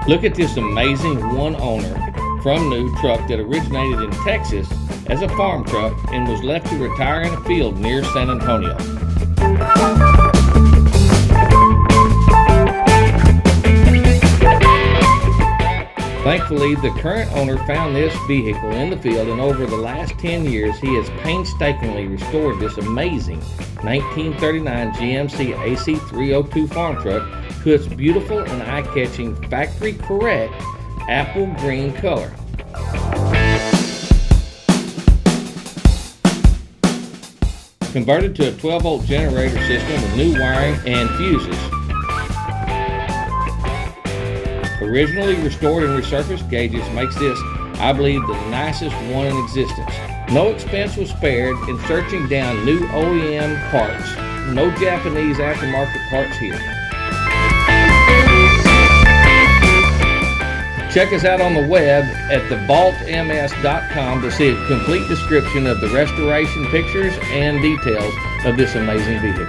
Look at this amazing one owner from new truck that originated in Texas as a farm truck and was left to retire in a field near San Antonio. Thankfully, the current owner found this vehicle in the field, and over the last 10 years, he has painstakingly restored this amazing 1939 GMC AC308 farm truck to its beautiful and eye-catching factory-correct apple green color. Converted to a 12-volt generator system with new wiring and fuses. Originally restored and resurfaced gauges makes this, I believe, the nicest one in existence. No expense was spared in searching down new OEM parts. No Japanese aftermarket parts here. Check us out on the web at thevaultms.com to see a complete description of the restoration pictures and details of this amazing vehicle.